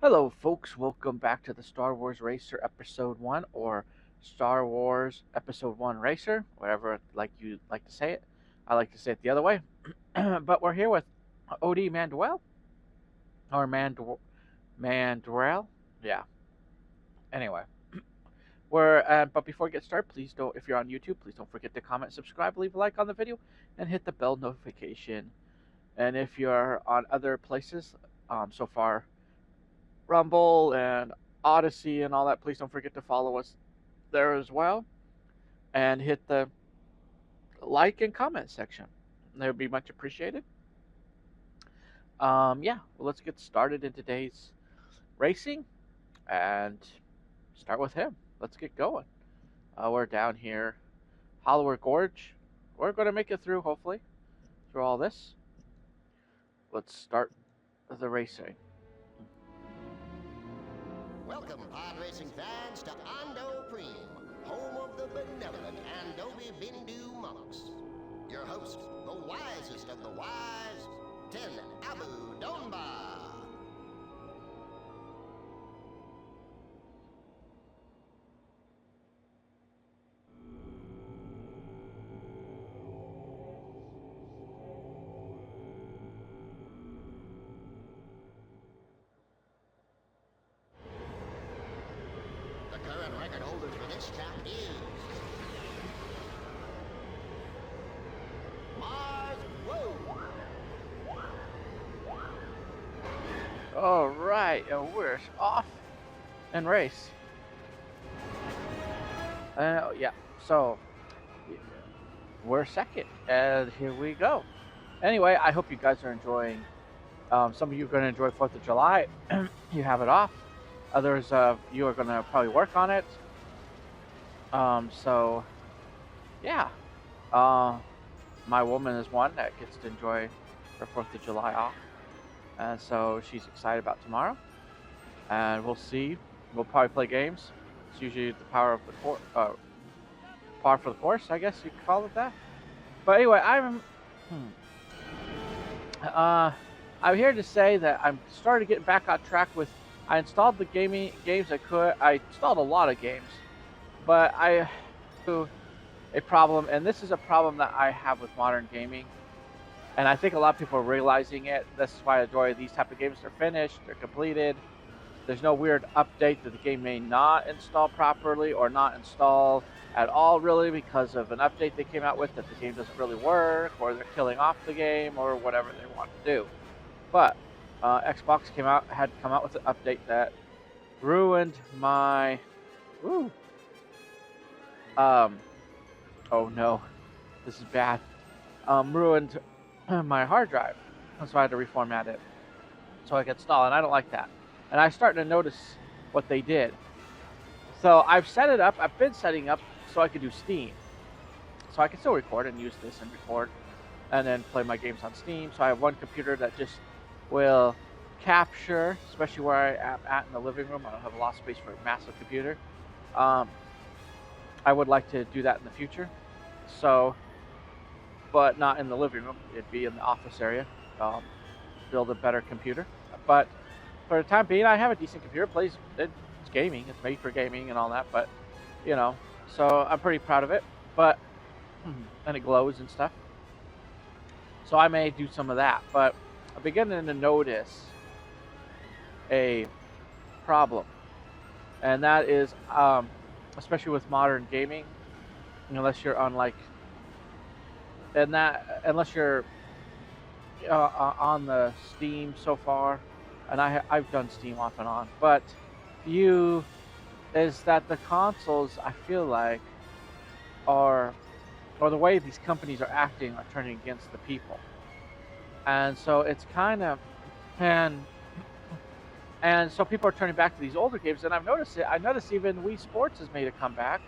Hello, folks. Welcome back to the Star Wars Racer Episode 1 or Star Wars Episode 1 Racer, whatever like you like to say it. I like to say it the other way. But we're here with Ody Mandrell or Mandrell. Yeah. Anyway, but before we get started, please don't if you're on YouTube, please don't forget to comment, subscribe, leave a like on the video and hit the bell notification. And if you're on other places so far Rumble and Odyssey and all that, please don't forget to follow us there as well and hit the like and comment section. That would be much appreciated. Yeah, well, let's get started in today's racing and start with him. Let's get going. We're down here, Howler Gorge. We're going to make it through, hopefully, through all this. Let's start the racing. Welcome, pod racing fans, to Ando Preem, home of the benevolent Andovi Bindu monks. Your host, the wisest of the wise, Ten Abu Donba. The current record holder for this chap is Mars. Whoa! All right, and we're off and race. Yeah, so we're second, and here we go. Anyway, I hope you guys are enjoying. Some of you are going to enjoy 4th of July. You have it off. Others of you are going to probably work on it. So, yeah. My woman is one that gets to enjoy her 4th of July off. And so she's excited about tomorrow. And we'll see. We'll probably play games. It's usually the power of the par for the course, I guess you could call it that. But anyway, I'm here to say that I'm starting to get back on track with. I installed the games I could. I installed a lot of games, but I a problem, and this is a problem that I have with modern gaming, and I think a lot of people are realizing it. This is why I enjoy these type of games. They're finished, they're completed. There's no weird update that the game may not install properly or not install at all, really, because of an update they came out with that the game doesn't really work, or they're killing off the game, or whatever they want to do. But Xbox had come out with an update that ruined my. Ooh. Oh no, this is bad. Ruined my hard drive, so I had to reformat it so I could install, and I don't like that. And I'm starting to notice what they did. So I've set it up. I've been setting up so I could do Steam, so I can still record and use this and record, and then play my games on Steam. So I have one computer that just will capture, especially where I am at in the living room. I don't have a lot of space for a massive computer. I would like to do that in the future. So, but not in the living room. It'd be in the office area. Build a better computer. But for the time being, I have a decent computer. It's gaming. It's made for gaming and all that. But so I'm pretty proud of it. But and it glows and stuff. So I may do some of that. But I'm beginning to notice a problem, and that is, especially with modern gaming, unless you're on unless you're on the Steam so far, and I've done Steam off and on, but is that the consoles, I feel like, or the way these companies are acting are turning against the people. And so it's kind of, and so people are turning back to these older games, and I've noticed it. I noticed even Wii Sports has made a comeback,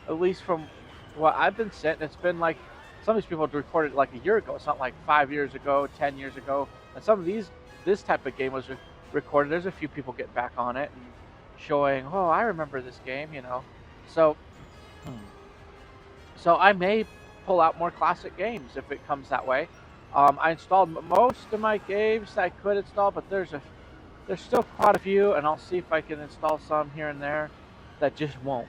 at least from what I've been sent. It's been like some of these people recorded like a year ago. It's not like 5 years ago, 10 years ago. And some of this type of game was recorded. There's a few people getting back on it and showing, oh, I remember this game, So, so I may pull out more classic games if it comes that way. I installed most of my games that I could install, but there's there's still quite a few, and I'll see if I can install some here and there that just won't.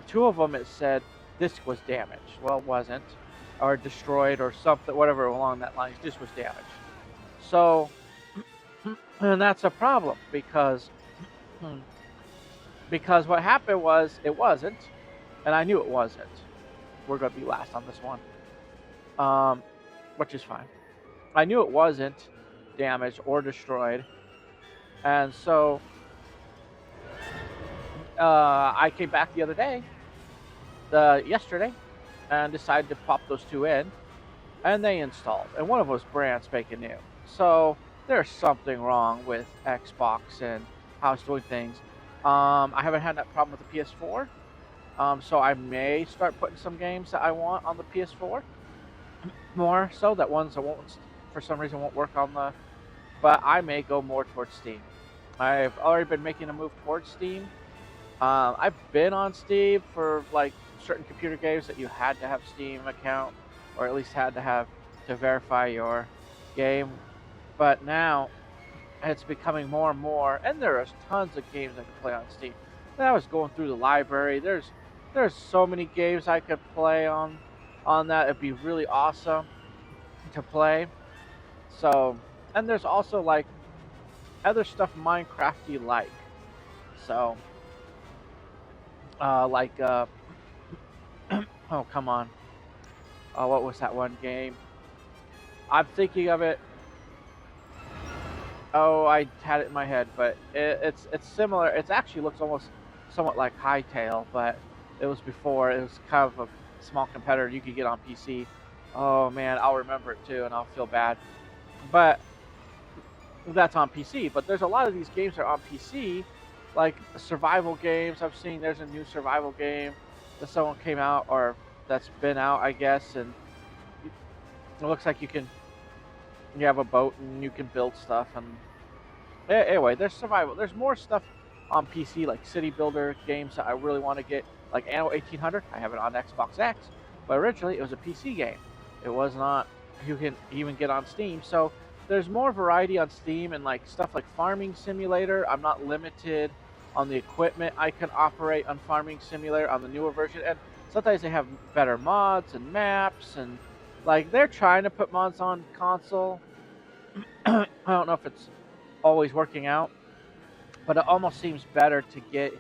Two of them it said disk was damaged. Well, it wasn't, or destroyed or something, whatever along that line. Disk was damaged. So, and that's a problem because what happened was it wasn't, and I knew it wasn't. We're gonna be last on this one, which is fine. I knew it wasn't damaged or destroyed, and so I came back the other day, yesterday, and decided to pop those two in, and they installed, and one of them was brand spanking new. So there's something wrong with Xbox and how it's doing things. I haven't had that problem with the PS4, so I may start putting some games that I want on the PS4 more so that ones that won't, for some reason, won't work on the. But I may go more towards Steam. I've already been making a move towards Steam. I've been on Steam for like certain computer games that you had to have Steam account, or at least had to have to verify your game. But now it's becoming more and more, and there are tons of games I can play on Steam. And I was going through the library. There's so many games I could play on that. It'd be really awesome to play. So, and there's also like other stuff Minecrafty like. So, oh come on, what was that one game? I'm thinking of it. Oh, I had it in my head, but it's similar. It actually looks almost somewhat like Hytale, but it was before. It was kind of a small competitor you could get on PC. Oh man, I'll remember it too, and I'll feel bad. But that's on PC. But there's a lot of these games that are on PC, like survival games. I've seen there's a new survival game that someone came out, or that's been out, I guess, and it looks like you have a boat and you can build stuff. And anyway, there's survival. There's more stuff on PC, like city builder games that I really want to get, like Anno 1800. I have it on Xbox X, but originally it was a PC game. It was not. You can even get on Steam. So there's more variety on Steam, and like stuff like Farming Simulator. I'm not limited on the equipment I can operate on Farming Simulator on the newer version, and sometimes they have better mods and maps, and like they're trying to put mods on console. I don't know if it's always working out, but it almost seems better to get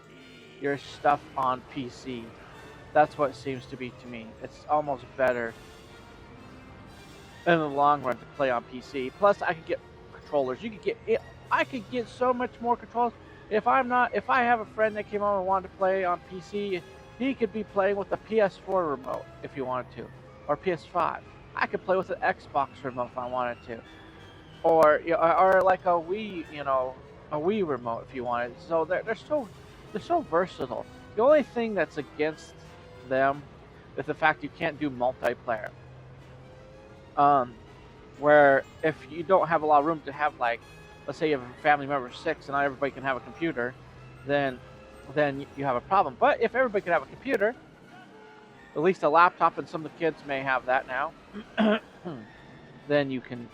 your stuff on PC. That's what it seems to be to me. It's almost better in the long run to play on PC. Plus, I could get controllers. You could get it. I could get so much more controls. If I have a friend that came on and wanted to play on PC, he could be playing with a PS4 remote if he wanted to, or PS5. I could play with an Xbox remote if I wanted to, or or like a Wii, a Wii remote if you wanted. So they're so versatile. The only thing that's against them is the fact you can't do multiplayer. Where if you don't have a lot of room to have, like, let's say you have a family member of 6 and not everybody can have a computer, then you have a problem. But if everybody can have a computer, at least a laptop, and some of the kids may have that now, then you can,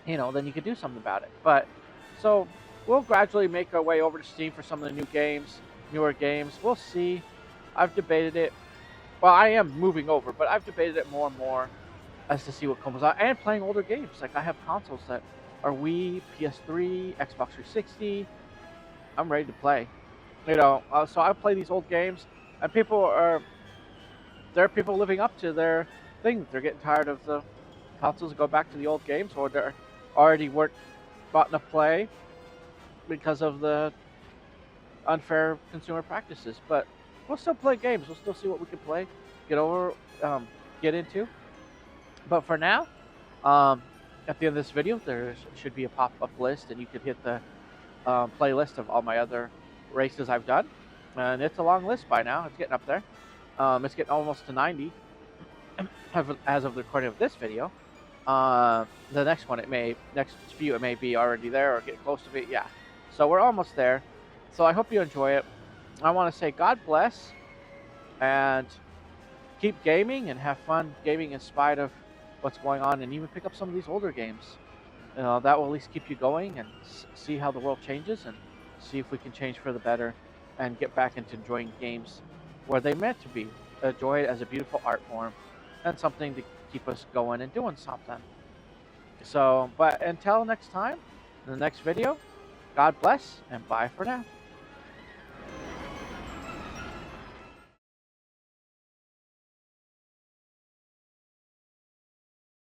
then you can do something about it. But so we'll gradually make our way over to Steam for some of the newer games. We'll see. I've debated it. Well, I am moving over, but I've debated it more and more as to see what comes out, and playing older games. Like, I have consoles that are Wii, PS3, Xbox 360. I'm ready to play. So I play these old games, and there are people living up to their thing. They're getting tired of the consoles and go back to the old games, or they're already weren't bought to play because of the unfair consumer practices. But we'll still play games. We'll still see what we can play, get into. But for now, at the end of this video, there should be a pop-up list, and you could hit the playlist of all my other races I've done. And it's a long list by now. It's getting up there. It's getting almost to 90 as of the recording of this video. The next few, it may be already there or getting close to it. Yeah. So we're almost there. So I hope you enjoy it. I want to say God bless, and keep gaming and have fun gaming in spite of what's going on, and even pick up some of these older games. That will at least keep you going and see how the world changes and see if we can change for the better and get back into enjoying games where they meant to be enjoyed as a beautiful art form and something to keep us going and doing something. So, but until next time, in the next video, God bless and bye for now.